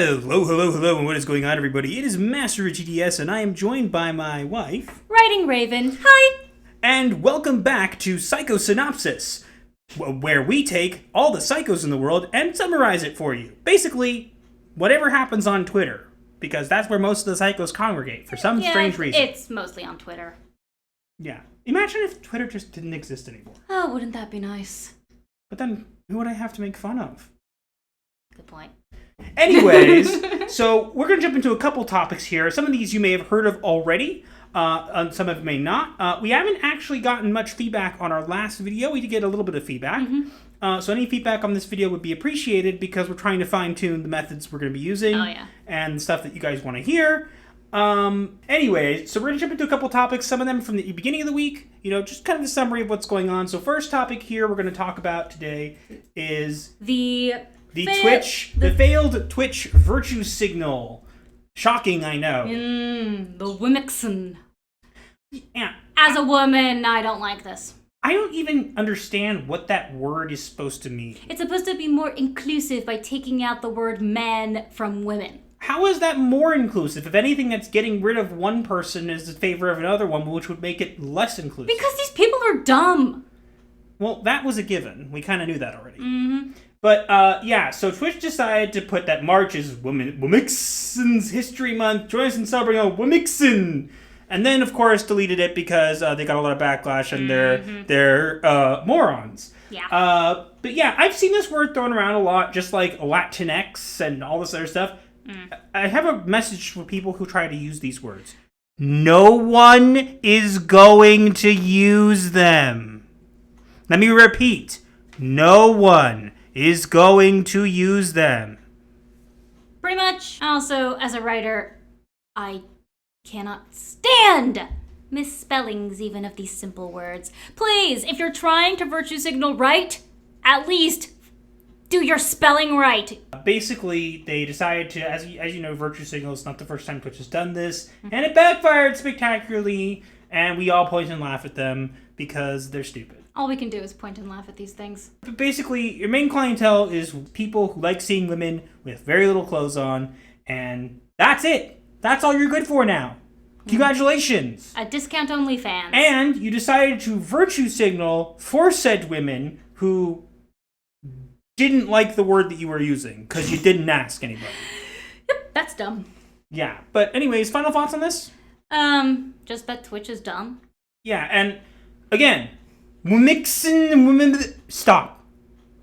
Hello, and what is going on, everybody? It is Master of GDS, and I am joined by my wife, Writing Raven. Hi! and welcome back to Psycho-Synopsis, where we take all the psychos in the world and summarize it for you. Basically, whatever happens on Twitter, because that's where most of the psychos congregate, for some strange reason. It's mostly on Twitter. Yeah. Imagine if Twitter just didn't exist anymore. Oh, wouldn't that be nice? But then, who would I have to make fun of? Good point. Anyways, so we're going to jump into a couple topics here. Some of these you may have heard of already. Some of them may not. We haven't actually gotten much feedback on our last video. We did get a little bit of feedback. So any feedback on this video would be appreciated because we're trying to fine-tune the methods we're going to be using and the stuff that you guys want to hear. Anyway, so we're going to jump into a couple topics, some of them from the beginning of the week, just kind of a summary of what's going on. So first topic here we're going to talk about today is the failed Twitch virtue signal. Shocking, I know. The Wimixon. Yeah. As a woman, I don't like this. I don't even understand what that word is supposed to mean. It's supposed to be more inclusive by taking out the word man from women. How is that more inclusive? If anything, that's getting rid of one person is in favor of another one, which would make it less inclusive. Because these people are dumb. Well, that was a given. We kind of knew that already. But, so Twitch decided to put that March is Wimixon's History Month. Join us in celebrating Wimixon. And then, of course, deleted it because they got a lot of backlash and they're morons. Yeah. But yeah, I've seen this word thrown around a lot, just like Latinx and all this other stuff. I have a message for people who try to use these words. No one is going to use them. Let me repeat. No one is going to use them. Pretty much. Also, as a writer, I cannot stand misspellings even of these simple words. Please, if you're trying to virtue signal right, at least do your spelling right. Basically, they decided to, as you know, virtue signal is not the first time Twitch has done this, and it backfired spectacularly, and we all point and laugh at them because they're stupid. All we can do is point and laugh at these things. But basically, your main clientele is people who like seeing women with very little clothes on, and that's it. That's all you're good for now. Congratulations. A discount-only fans. And you decided to virtue signal for said women who didn't like the word that you were using because you didn't ask anybody. Yep, that's dumb. Yeah, but anyways, final thoughts on this? Just that Twitch is dumb. Yeah, and again, mixing women. Stop.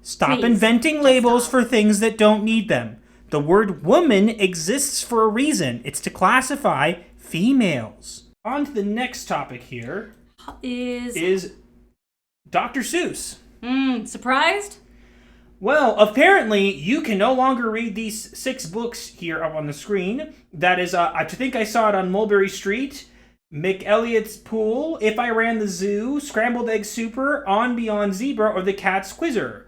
Stop Please, inventing labels for things that don't need them. The word woman exists for a reason. It's to classify females. On to the next topic here is Dr. Seuss. Surprised? Well, apparently you can no longer read these 6 books here up on the screen. That is, I think I saw it on Mulberry Street, McElliot's Pool, If I Ran the Zoo, Scrambled Egg Super, On Beyond Zebra, or The Cat's Quizzer.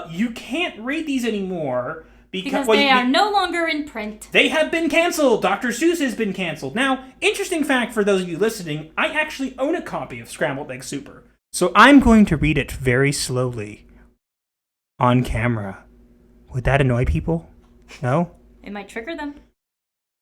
You can't read these anymore because they are no longer in print. They have been canceled. Dr. Seuss has been canceled. Now, interesting fact for those of you listening, I actually own a copy of Scrambled Egg Super. So I'm going to read it very slowly. On camera. Would that annoy people? No? It might trigger them.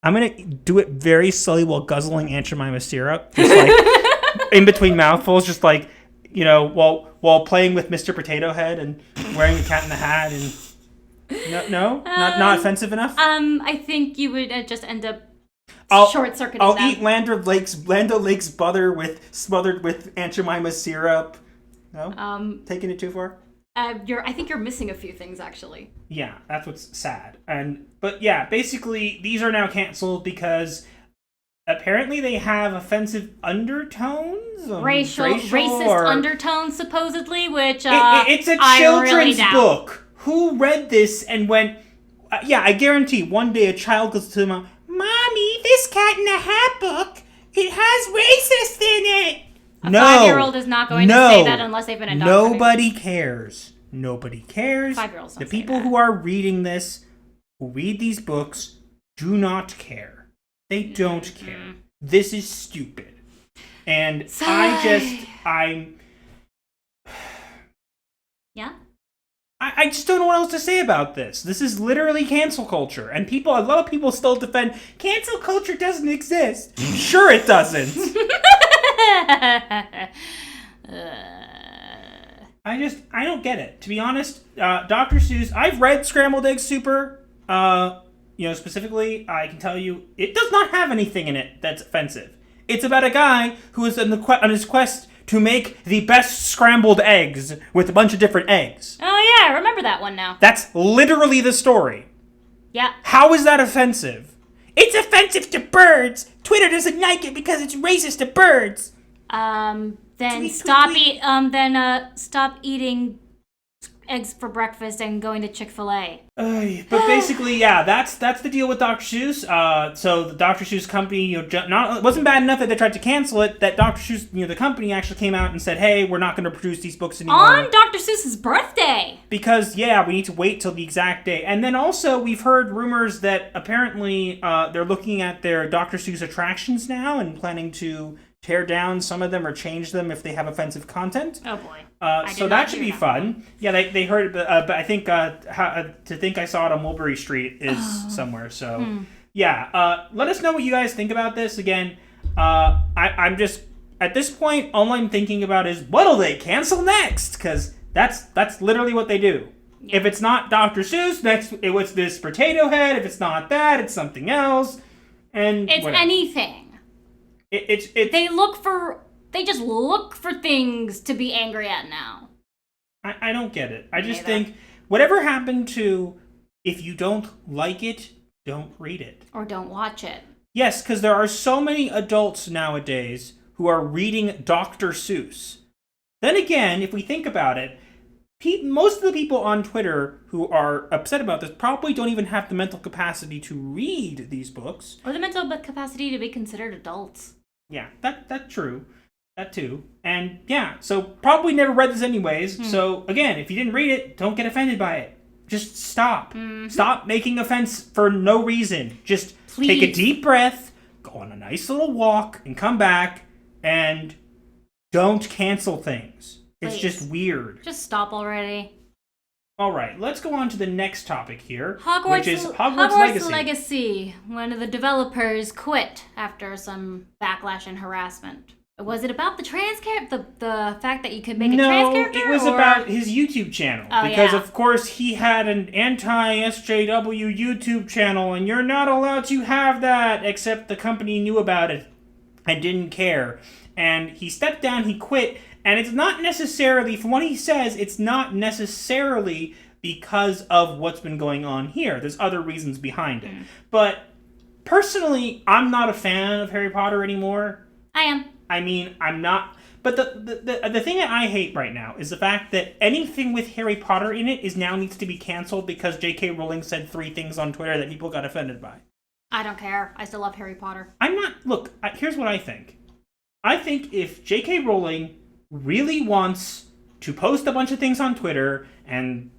I'm going to do it very slowly while guzzling Aunt Jemima syrup. Just like, in between mouthfuls, just like, while playing with Mr. Potato Head and wearing the Cat in the Hat and... No? Not offensive enough? I think you would just end up short-circuiting I'll them. eat Land O'Lakes butter smothered with Aunt Jemima syrup. No? Taking it too far? I think you're missing a few things, actually. Yeah, that's what's sad. But yeah, basically, these are now canceled because apparently they have offensive undertones? Racist undertones, supposedly, which it's a children's book. Who read this and went, I guarantee one day a child goes to them, Mommy, this Cat in the Hat book, it has racist in it. A 5-year-old is not going to say that unless they've been indoctrinated. Nobody cares. Nobody cares. 5-year-olds don't The people say that. who are reading this, who read these books, do not care. They don't care. This is stupid. And I'm... Yeah? I just don't know what else to say about this. This is literally cancel culture. And a lot of people still defend cancel culture doesn't exist. Sure it doesn't. I don't get it. To be honest, Dr. Seuss, I've read Scrambled Egg Super. Specifically, I can tell you, it does not have anything in it that's offensive. It's about a guy who is on his quest to make the best scrambled eggs with a bunch of different eggs. Oh yeah, I remember that one now. That's literally the story. Yeah. How is that offensive? It's offensive to birds. Twitter doesn't like it because it's racist to birds. Then stop eating eggs for breakfast and going to Chick-fil-A. But basically, yeah, that's the deal with Dr. Seuss. So the Dr. Seuss company, it wasn't bad enough that they tried to cancel it. That Dr. Seuss, the company actually came out and said, "Hey, we're not going to produce these books anymore." On Dr. Seuss's birthday. Because we need to wait till the exact day. And then also we've heard rumors that apparently they're looking at their Dr. Seuss attractions now and planning to tear down some of them or change them if they have offensive content. Oh boy. So that should be fun. Yeah, they heard it, but I think to think I saw it on Mulberry Street is somewhere. So yeah, let us know what you guys think about this. Again, I'm just at this point, all I'm thinking about is what'll they cancel next? Because that's literally what they do. Yeah. If it's not Dr. Seuss, next it was this Potato Head. If it's not that, it's something else. And it's whatever. Anything. They just look for things to be angry at now. I don't get it. I just think whatever happened to if you don't like it, don't read it. Or don't watch it. Yes, because there are so many adults nowadays who are reading Dr. Seuss. Then again, if we think about it, most of the people on Twitter who are upset about this probably don't even have the mental capacity to read these books. Or the mental capacity to be considered adults. Yeah, that's true. That too. And yeah, so probably never read this anyways. So again, if you didn't read it, don't get offended by it. Just stop. Mm-hmm. Stop making offense for no reason. Just take a deep breath, go on a nice little walk, and come back, and don't cancel things. It's just weird. Just stop already. All right, let's go on to the next topic here, Hogwarts, which is Hogwarts Legacy. One of the developers quit after some backlash and harassment. Was it about the trans character? The fact that you could make a trans character? No, it was about his YouTube channel. Because, of course, he had an anti-SJW YouTube channel, and you're not allowed to have that, except the company knew about it and didn't care. And he stepped down, he quit, and it's not necessarily, from what he says, it's not necessarily because of what's been going on here. There's other reasons behind it. But, personally, I'm not a fan of Harry Potter anymore. I am. I mean, I'm not... But the thing that I hate right now is the fact that anything with Harry Potter in it now needs to be canceled because J.K. Rowling said 3 things on Twitter that people got offended by. I don't care. I still love Harry Potter. Look, here's what I think. I think if J.K. Rowling really wants to post a bunch of things on Twitter and,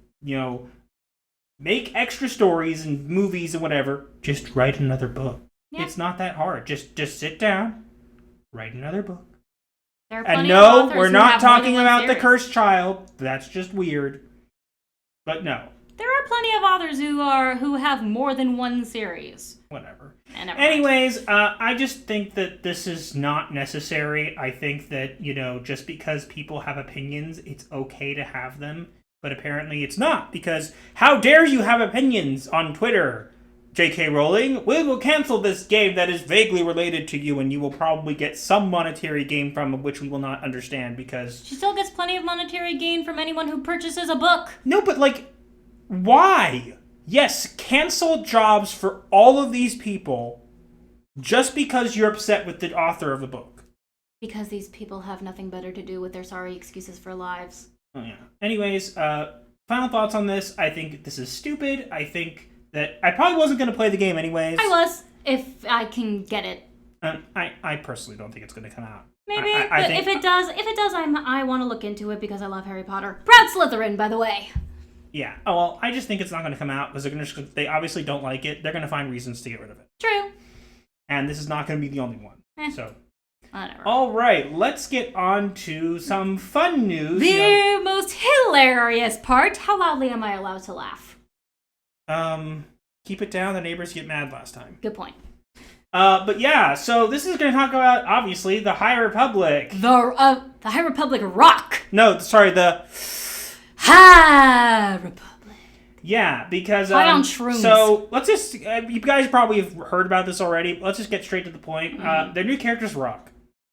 make extra stories and movies and whatever, just write another book. Yeah. It's not that hard. Just sit down. Write another book. And no, we're not talking about The Cursed Child. That's just weird. But no. There are plenty of authors who have more than one series. Whatever. Anyways, I just think that this is not necessary. I think that, just because people have opinions, it's okay to have them. But apparently it's not, because how dare you have opinions on Twitter? J.K. Rowling, we will cancel this game that is vaguely related to you, and you will probably get some monetary gain from it, which we will not understand because... She still gets plenty of monetary gain from anyone who purchases a book. No, but why? Yes, cancel jobs for all of these people just because you're upset with the author of the book. Because these people have nothing better to do with their sorry excuses for lives. Oh, yeah. Anyways, final thoughts on this. I think this is stupid. I think that I probably wasn't going to play the game anyways. I was, if I can get it. I personally don't think it's going to come out. Maybe, but if it does, I want to look into it because I love Harry Potter. Proud Slytherin, by the way. Yeah. Oh, well, I just think it's not going to come out because they obviously don't like it. They're going to find reasons to get rid of it. True. And this is not going to be the only one. So, Whatever. All right, let's get on to some fun news. The most hilarious part. How loudly am I allowed to laugh? Keep it down. The neighbors get mad last time. Good point. But yeah, so this is going to talk about, obviously, the High Republic. The High Republic rock. No, sorry, the High Republic. Yeah, because High on shrooms. So let's just you guys probably have heard about this already. Let's just get straight to the point. Their new character's Rock.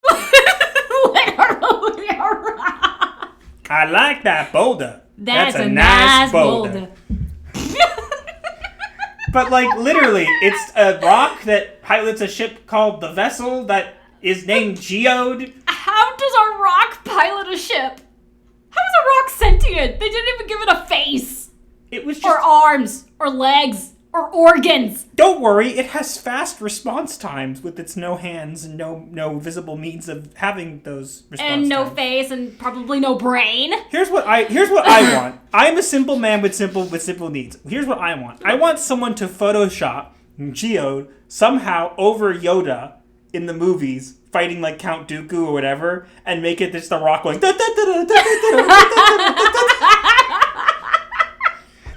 Literally a rock. I like that boulder. That's a nice boulder. But like literally, it's a rock that pilots a ship called the Vessel that is named Geode. How does a rock pilot a ship? How is a rock sentient? They didn't even give it a face. It was just... Or arms. Or legs. Or organs. Don't worry, it has fast response times with its no hands and no visible means of having those response times. And no face and probably no brain. Here's what I want. I'm a simple man with simple needs. Here's what I want. I want someone to Photoshop Geode somehow over Yoda in the movies fighting like Count Dooku or whatever and make it just the Rock going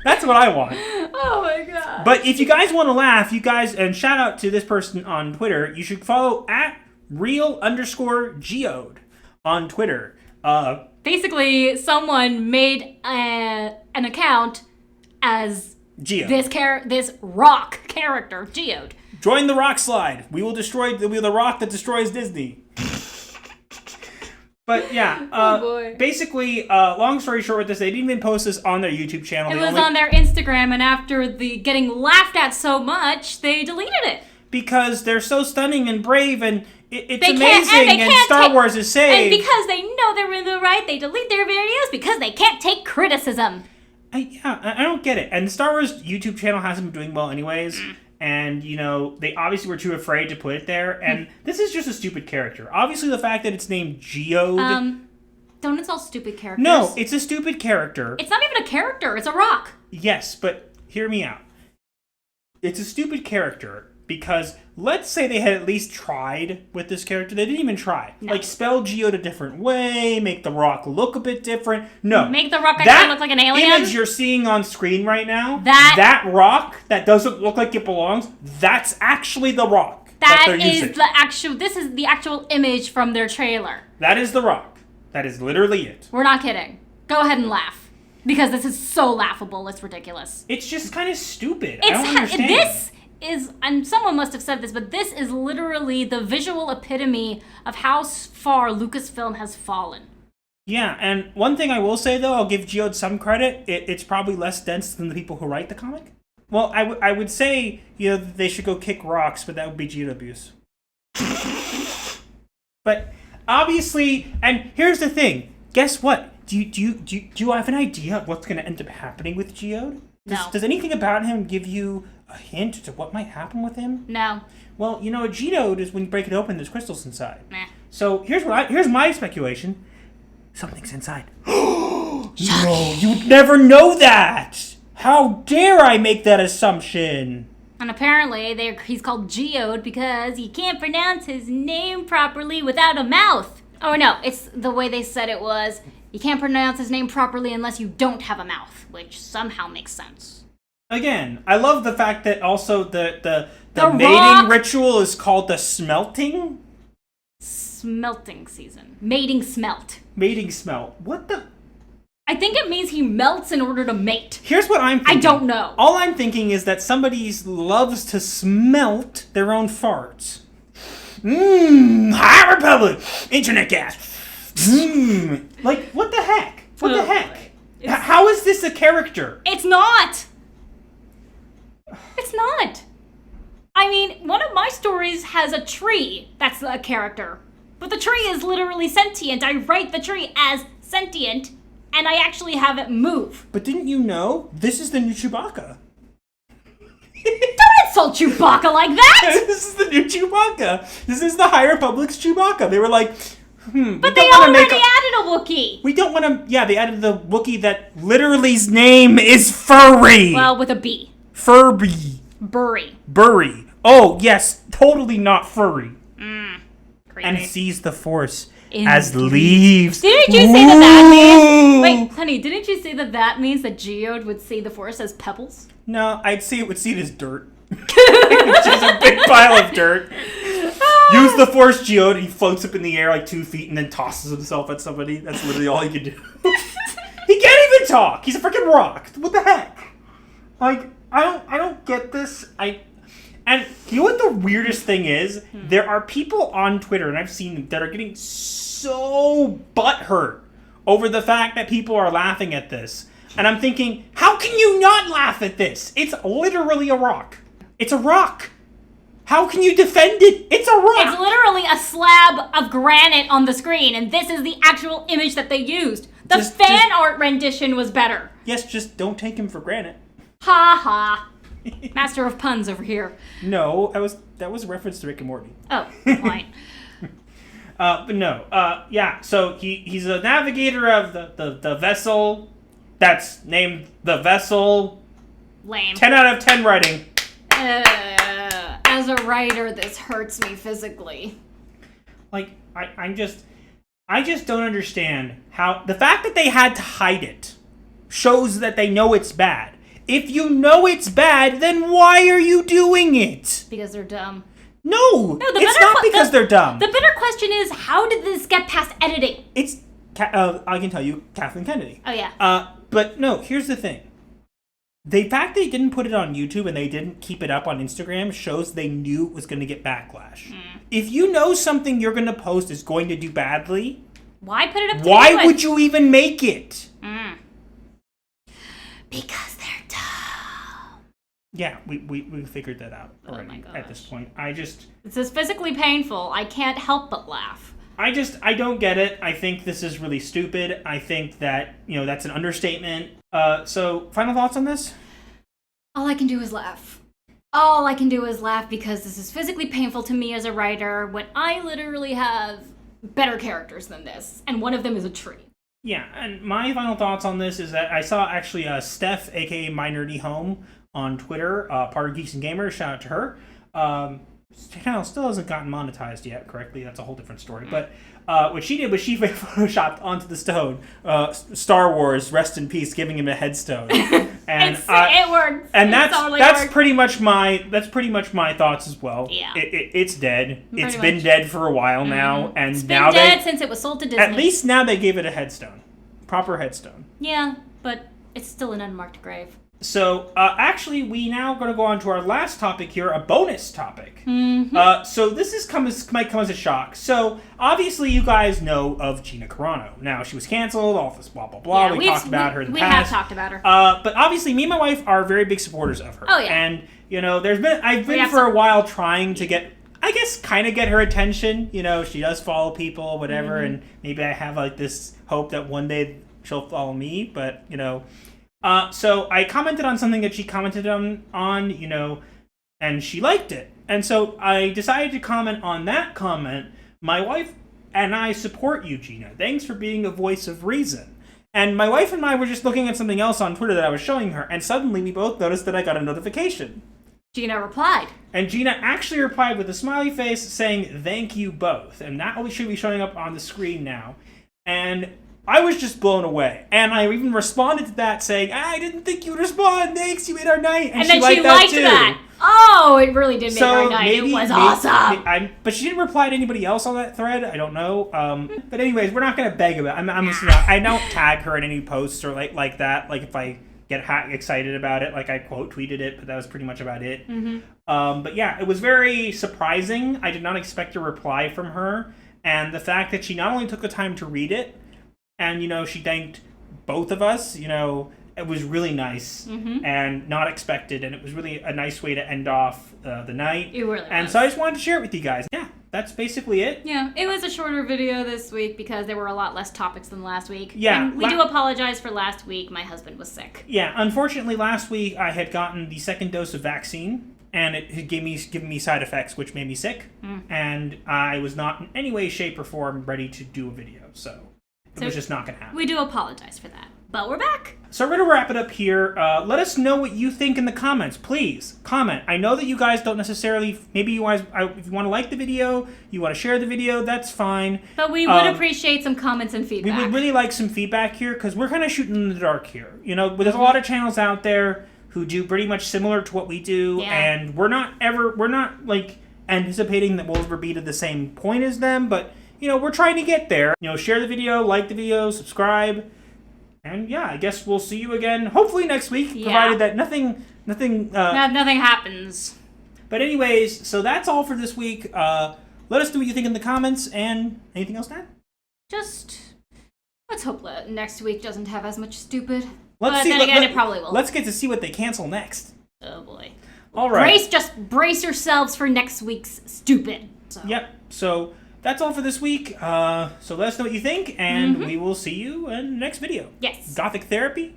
That's what I want. Oh my god. But if you guys want to laugh, you guys, and shout out to this person on Twitter, you should follow @real_Geode on Twitter. Basically, someone made an account as Geode. this rock character, Geode. Join the rock slide. We will destroy the rock that destroys Disney. But yeah, basically, long story short with this, they didn't even post this on their YouTube channel. It was on their Instagram, and after the getting laughed at so much, they deleted it. Because they're so stunning and brave, and it's amazing, and Star Wars is saved. And because they know they're in the right, they delete their videos because they can't take criticism. I don't get it. And the Star Wars YouTube channel hasn't been doing well anyways. And, you know, they obviously were too afraid to put it there. And this is just a stupid character. Obviously, the fact that it's named Geode... Don't insult stupid characters. No, it's a stupid character. It's not even a character. It's a rock. Yes, but hear me out. It's a stupid character because let's say they had at least tried with this character. They didn't even try. No. Like, spell Geode a different way, make the rock look a bit different. No. Make the rock actually look like an alien? That image you're seeing on screen right now, that rock that doesn't look like it belongs, that's actually the rock that they're using. This is the actual image from their trailer. That is the rock. That is literally it. We're not kidding. Go ahead and laugh. Because this is so laughable, it's ridiculous. It's just kind of stupid. I don't understand. This is, and someone must have said this, but this is literally the visual epitome of how far Lucasfilm has fallen. Yeah, and one thing I will say, though, I'll give Geode some credit. It's probably less dense than the people who write the comic. Well, I would say, you know, they should go kick rocks, but that would be Geode abuse. But obviously, and here's the thing. Guess what? Do you have an idea of what's going to end up happening with Geode? Does anything about him give you a hint to what might happen with him? No. Well, you know, a Geode is when you break it open, there's crystals inside. Nah. So here's my speculation. Something's inside. No, you'd never know that! How dare I make that assumption? And apparently he's called Geode because he can't pronounce his name properly without a mouth. Oh no, it's the way they said it was, you can't pronounce his name properly unless you don't have a mouth, which somehow makes sense. Again, I love the fact that also the mating rock ritual is called the smelting. Smelting season. Mating smelt. Mating smelt. What the? I think it means he melts in order to mate. Here's what I'm thinking. I don't know. All I'm thinking is that somebody loves to smelt their own farts. High Republic! Internet gas! Like, what the heck? What the heck? How is this a character? It's not! It's not. I mean, one of my stories has a tree that's a character. But the tree is literally sentient. I write the tree as sentient, and I actually have it move. But didn't you know? This is the new Chewbacca. Don't insult Chewbacca like that! This is the new Chewbacca. This is the High Republic's Chewbacca. They were like, But they already added a Wookiee. We don't want to... Yeah, they added the Wookiee that literally's name is Furry. Well, with a B. Furby. Burry. Oh, yes. Totally not furry. Creepy. and sees the Force In as leaves. Didn't you say that means... Wait, honey, didn't you say that means that Geode would see the Force as pebbles? No, I'd see it as dirt. It's just a big pile of dirt. Use the Force Geode, he floats up in the air like 2 feet and then tosses himself at somebody. That's literally all he can do. He can't even talk. He's a freaking rock. What the heck? Like, I don't get this. And you know what the weirdest thing is? There are people on Twitter, and I've seen them, that are getting so butthurt over the fact that people are laughing at this. And I'm thinking, how can you not laugh at this? It's literally a rock. It's a rock. How can you defend it? It's a rock. It's literally a slab of granite on the screen, and this is the actual image that they used. The fan art rendition was better. Yes, just don't take him for granted. Ha ha. Master of puns over here. No, that was a reference to Rick and Morty. Oh, fine. But no, yeah. So he's a navigator of the vessel that's named the Vessel. Lame. 10 out of 10 writing. As a writer, this hurts me physically. Like I just don't understand how the fact that they had to hide it shows that they know it's bad. If you know it's bad, then why are you doing it? Because they're dumb. No, it's not because they're dumb. The better question is, how did this get past editing? It's, I can tell you, Kathleen Kennedy. Oh, yeah. But no, here's the thing. The fact they didn't put it on YouTube and they didn't keep it up on Instagram shows they knew it was going to get backlash. If you know something you're going to post is going to do badly, why put it up? Why would you even make it? Because they're dumb. Yeah, we figured that out already. Oh my gosh. At this point. This is physically painful. I can't help but laugh. I don't get it. I think this is really stupid. I think that, that's an understatement. So, final thoughts on this? All I can do is laugh. All I can do is laugh because this is physically painful to me as a writer when I literally have better characters than this, and one of them is a tree. Yeah, and my final thoughts on this is that I saw actually Steph, aka My Nerdy Home, on Twitter, part of Geeks and Gamers. Shout out to her. Channel still hasn't gotten monetized yet correctly. That's a whole different story. But what she did was she photoshopped onto the stone Star Wars, rest in peace, giving him a headstone. And it works. And that's totally pretty much my thoughts as well. Yeah. It's dead. It's Pretty been much. dead for a while now, and It's now been dead since it was sold to Disney. at least now they gave it a headstone, proper headstone. Yeah, but it's still an unmarked grave. So, actually, we now going to go on to our last topic here, a bonus topic. So this might come as a shock. So, obviously, you guys know of Gina Carano. Now, she was canceled, all this blah, blah, blah. Yeah, we talked about her in the we past. have talked about her. But obviously, me and my wife are very big supporters of her. Oh, yeah. And, I've been for a while trying to get, I guess, kind of get her attention. She does follow people, whatever, and maybe I have, this hope that one day she'll follow me, but, so I commented on something that she commented on, and she liked it. And so I decided to comment on that comment. My wife and I support you, Gina. Thanks for being a voice of reason. And my wife and I were just looking at something else on Twitter that I was showing her, and suddenly we both noticed that I got a notification. Gina replied. And Gina actually replied with a smiley face saying, "Thank you both." And that should be showing up on the screen now. And I was just blown away. And I even responded to that saying, "I didn't think you would respond. Thanks, you made our night." And then she liked that too. that. Oh, it really did make our night. It was awesome. But she didn't reply to anybody else on that thread. I don't know. But anyways, we're not going to beg about it. I'm just not. I don't tag her in any posts or like that. Like if I get excited about it, like I quote tweeted it, but that was pretty much about it. But yeah, it was very surprising. I did not expect a reply from her. And the fact that she not only took the time to read it, and, she thanked both of us, it was really nice and not expected. And it was really a nice way to end off the night. It really was. So I just wanted to share it with you guys. Yeah, that's basically it. Yeah, it was a shorter video this week because there were a lot less topics than last week. Yeah. And we do apologize for last week. My husband was sick. Yeah, unfortunately, last week I had gotten the second dose of vaccine. And it had given me side effects, which made me sick. And I was not in any way, shape, or form ready to do a video. So it was just not going to happen. We do apologize for that. But we're back. So we're going to wrap it up here. Let us know what you think in the comments. Please, comment. I know that you guys don't necessarily... Maybe you guys, if you want to like the video, you want to share the video, that's fine. But we would appreciate some comments and feedback. We would really like some feedback here, because we're kind of shooting in the dark here. You know, there's a lot of channels out there who do pretty much similar to what we do, and we're not, like, anticipating that we'll ever be to the same point as them, but, you know, we're trying to get there. You know, share the video, like the video, subscribe. And yeah, I guess we'll see you again, hopefully next week, provided that nothing happens. But anyways, so that's all for this week. Let us know what you think in the comments, and anything else, Dad? Just, let's hope that next week doesn't have as much stupid. It probably will. Let's get to see what they cancel next. Oh boy. All right. Brace yourselves for next week's stupid. So. Yep. So that's all for this week. So let us know what you think, and we will see you in the next video. Yes. Gothic Therapy